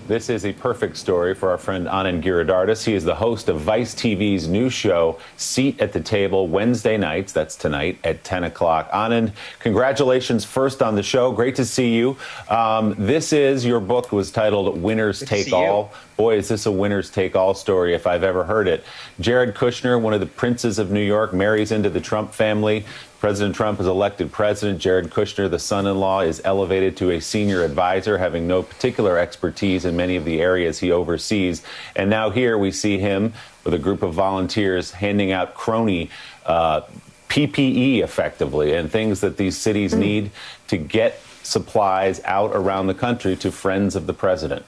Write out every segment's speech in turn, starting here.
This is a perfect story for our friend Anand Giridharadas. He is the host of Vice TV's new show, Seat at the Table, Wednesday nights. That's tonight at 10 o'clock. Anand, congratulations first on the show. Great to see you. Your book was titled Winners Take All. Boy, is this a winners take all story if I've ever heard it. Jared Kushner, one of the princes of New York, marries into the Trump family. President Trump is elected president. Jared Kushner, the son-in-law, is elevated to a senior advisor, having no particular expertise in many of the areas he oversees. And now here we see him with a group of volunteers handing out crony PPE, effectively, and things that these cities need to get supplies out around the country to friends of the president.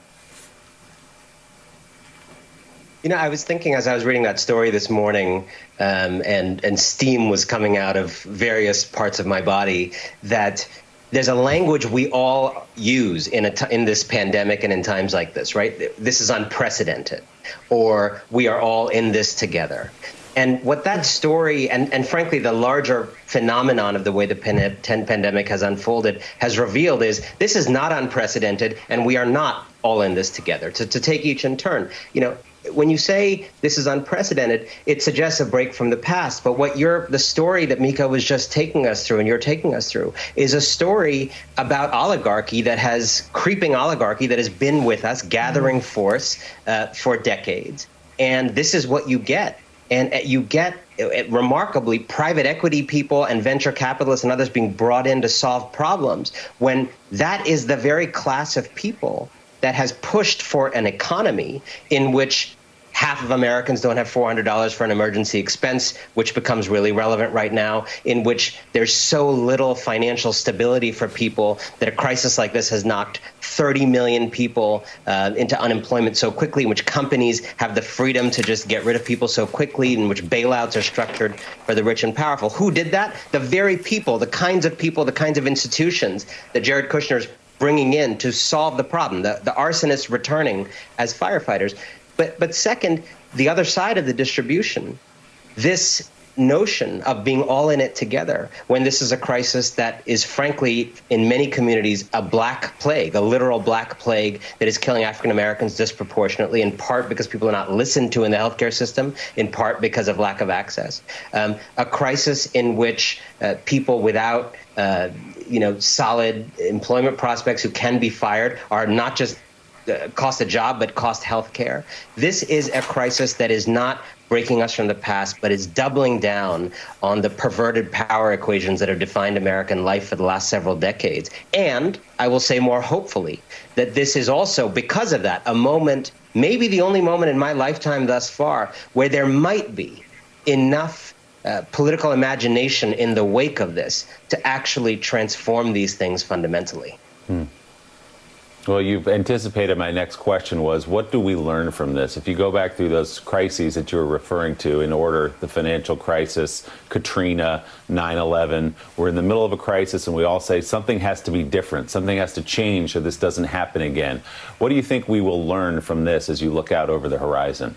You know, I was thinking as I was reading that story this morning, and steam was coming out of various parts of my body, that there's a language we all use in this pandemic and in times like this, right? This is unprecedented, or we are all in this together. And what that story and frankly, the larger phenomenon of the way the pandemic has unfolded has revealed is this is not unprecedented, and we are not all in this together. To take each in turn, you know, when you say this is unprecedented, it suggests a break from the past. But the story that Mika was just taking us through and you're taking us through is a story about creeping oligarchy that has been with us, gathering force for decades. And this is what you get. And you get, remarkably, private equity people and venture capitalists and others being brought in to solve problems, when that is the very class of people that has pushed for an economy in which half of Americans don't have $400 for an emergency expense, which becomes really relevant right now, in which there's so little financial stability for people that a crisis like this has knocked 30 million people into unemployment so quickly, in which companies have the freedom to just get rid of people so quickly, in which bailouts are structured for the rich and powerful. Who did that? The very people, the kinds of institutions that Jared Kushner's bringing in to solve the problem, the arsonists returning as firefighters. But second, the other side of the distribution, this notion of being all in it together when this is a crisis that is, frankly, in many communities, a black plague, a literal black plague that is killing African Americans disproportionately, in part because people are not listened to in the healthcare system, in part because of lack of access. A crisis in which people without solid employment prospects who can be fired are not just cost a job, but cost health care. This is a crisis that is not breaking us from the past, but is doubling down on the perverted power equations that have defined American life for the last several decades. And I will say more hopefully that this is also, because of that, a moment, maybe the only moment in my lifetime thus far, where there might be enough political imagination in the wake of this to actually transform these things fundamentally. Well, you've anticipated my next question was, what do we learn from this? If you go back through those crises that you were referring to in order, the financial crisis, Katrina, 9/11, we're in the middle of a crisis and we all say something has to be different, something has to change so this doesn't happen again. What do you think we will learn from this as you look out over the horizon?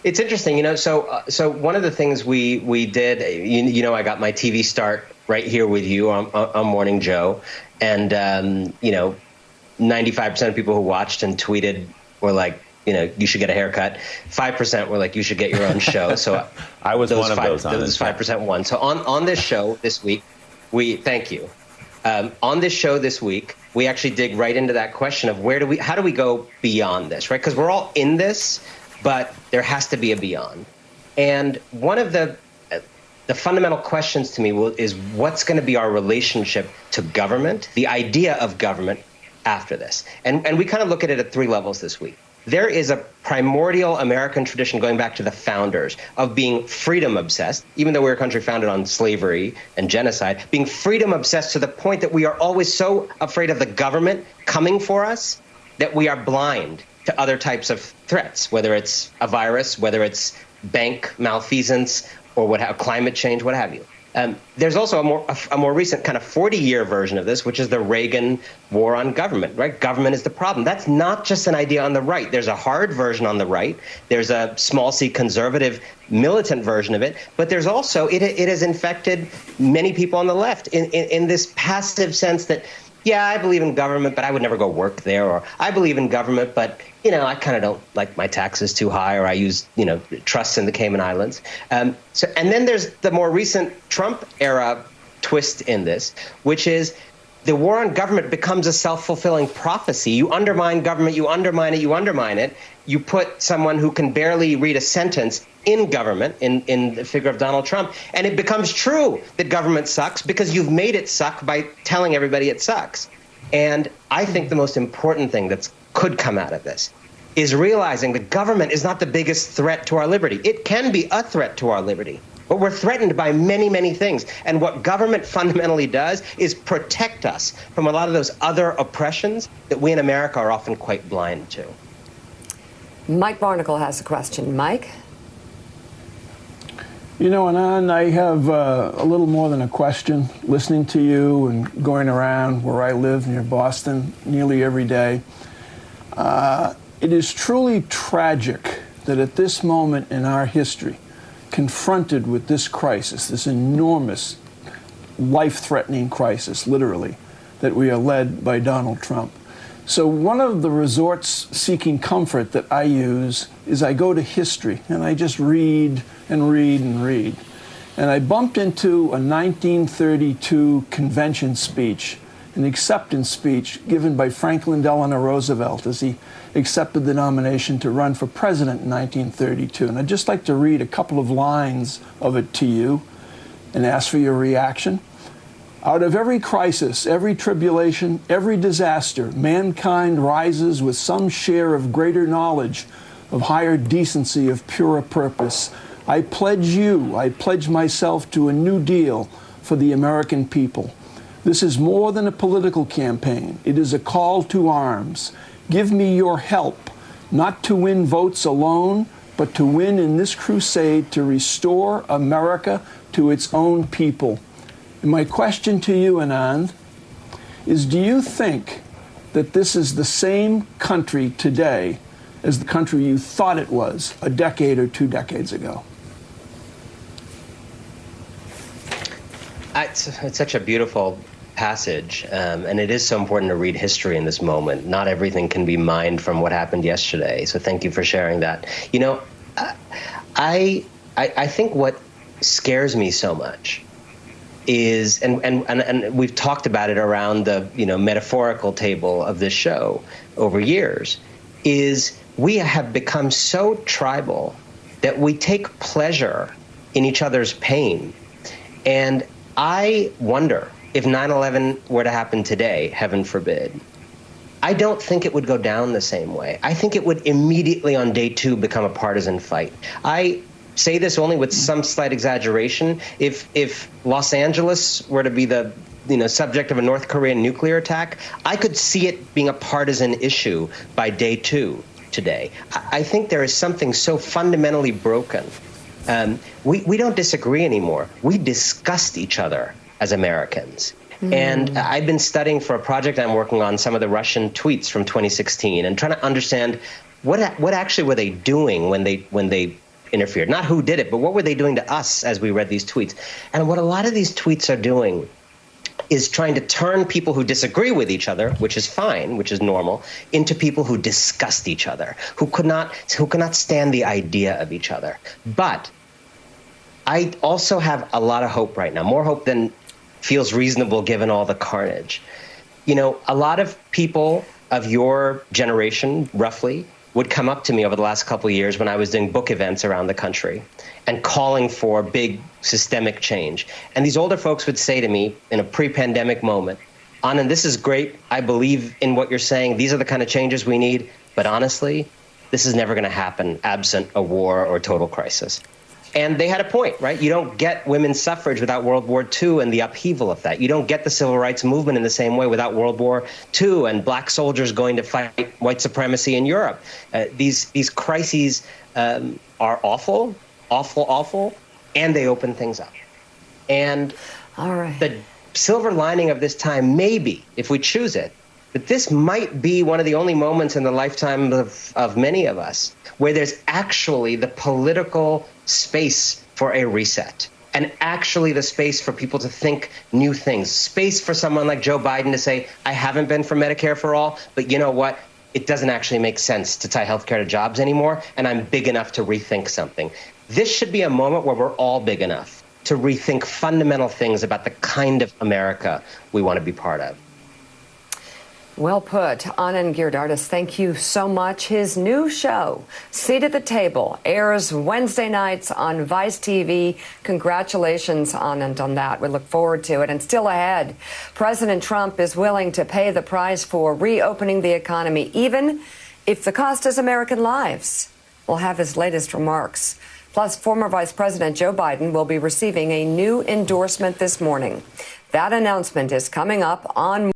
It's interesting, so one of the things we did, I got my TV start right here with you on Morning Joe, and 95% of people who watched and tweeted were like, you should get a haircut. 5% were like, you should get your own show. So I was one of those. Those 5% won. So on this show this week, thank you. On this show this week, we actually dig right into that question of how do we go beyond this, right? Because we're all in this, but there has to be a beyond. And one of the fundamental questions to me is what's going to be our relationship to government, the idea of government after this. And we kind of look at it at three levels this week. There is a primordial American tradition going back to the founders of being freedom obsessed, even though we're a country founded on slavery and genocide, being freedom obsessed to the point that we are always so afraid of the government coming for us that we are blind to other types of threats, whether it's a virus, whether it's bank malfeasance, or climate change, what have you. There's also a more recent kind of 40-year version of this, which is the Reagan war on government, right? Government is the problem. That's not just an idea on the right. There's a hard version on the right. There's a small c conservative militant version of it. But there's also, it has infected many people on the left in this passive sense that yeah, I believe in government, but I would never go work there. Or I believe in government, but, I kind of don't like my taxes too high, or I use, trusts in the Cayman Islands. And then there's the more recent Trump era twist in this, which is the war on government becomes a self-fulfilling prophecy. You undermine government, you undermine it. You put someone who can barely read a sentence in government, in the figure of Donald Trump, and it becomes true that government sucks because you've made it suck by telling everybody it sucks. And I think the most important thing that could come out of this is realizing that government is not the biggest threat to our liberty. It can be a threat to our liberty, but we're threatened by many, many things. And what government fundamentally does is protect us from a lot of those other oppressions that we in America are often quite blind to. Mike Barnacle has a question. Mike? Anand, I have a little more than a question. Listening to you and going around where I live near Boston nearly every day, it is truly tragic that at this moment in our history, confronted with this crisis, this enormous, life-threatening crisis, literally, that we are led by Donald Trump. So one of the resorts seeking comfort that I use is I go to history and I just read and read and read. And I bumped into a 1932 convention speech, an acceptance speech given by Franklin Delano Roosevelt as he accepted the nomination to run for president in 1932. And I'd just like to read a couple of lines of it to you and ask for your reaction. Out of every crisis, every tribulation, every disaster, mankind rises with some share of greater knowledge, of higher decency, of purer purpose. I pledge myself to a new deal for the American people. This is more than a political campaign. It is a call to arms. Give me your help, not to win votes alone, but to win in this crusade to restore America to its own people. And my question to you, Anand, is do you think that this is the same country today as the country you thought it was a decade or 2 decades ago? It's such a beautiful passage, and it is so important to read history in this moment. Not everything can be mined from what happened yesterday, so thank you for sharing that. I think what scares me so much is, and we've talked about it around the metaphorical table of this show over years, is we have become so tribal that we take pleasure in each other's pain. And I wonder if 9/11 were to happen today, heaven forbid, I don't think it would go down the same way. I think it would immediately on day 2 become a partisan fight. I say this only with some slight exaggeration. If Los Angeles were to be the subject of a North Korean nuclear attack, I could see it being a partisan issue by day 2 today. I think there is something so fundamentally broken. We don't disagree anymore. We disgust each other as Americans. And I've been studying for a project I'm working on some of the Russian tweets from 2016 and trying to understand what actually were they doing when they interfered. Not who did it, but what were they doing to us as we read these tweets. And what a lot of these tweets are doing is trying to turn people who disagree with each other, which is fine, which is normal, into people who disgust each other, who cannot stand the idea of each other. But I also have a lot of hope right now, more hope than feels reasonable given all the carnage. A lot of people of your generation, roughly, would come up to me over the last couple of years when I was doing book events around the country and calling for big systemic change. And these older folks would say to me in a pre-pandemic moment, Anand, this is great. I believe in what you're saying. These are the kind of changes we need. But honestly, this is never going to happen absent a war or total crisis. And they had a point, right? You don't get women's suffrage without World War II and the upheaval of that. You don't get the civil rights movement in the same way without World War II and black soldiers going to fight white supremacy in Europe. These crises are awful, and they open things up. And the silver lining of this time may be, if we choose it, that this might be one of the only moments in the lifetime of many of us where there's actually the political space for a reset. and actually the space for people to think new things. Space for someone like Joe Biden to say, I haven't been for Medicare for all, but you know what? It doesn't actually make sense to tie healthcare to jobs anymore, and I'm big enough to rethink something. This should be a moment where we're all big enough to rethink fundamental things about the kind of America we want to be part of. Well put. Anand Giridharadas, thank you so much. His new show, Seat at the Table, airs Wednesday nights on Vice TV. Congratulations, Anand, on that. We look forward to it. And still ahead, President Trump is willing to pay the price for reopening the economy, even if the cost is American lives. We'll have his latest remarks. Plus, former Vice President Joe Biden will be receiving a new endorsement this morning. That announcement is coming up on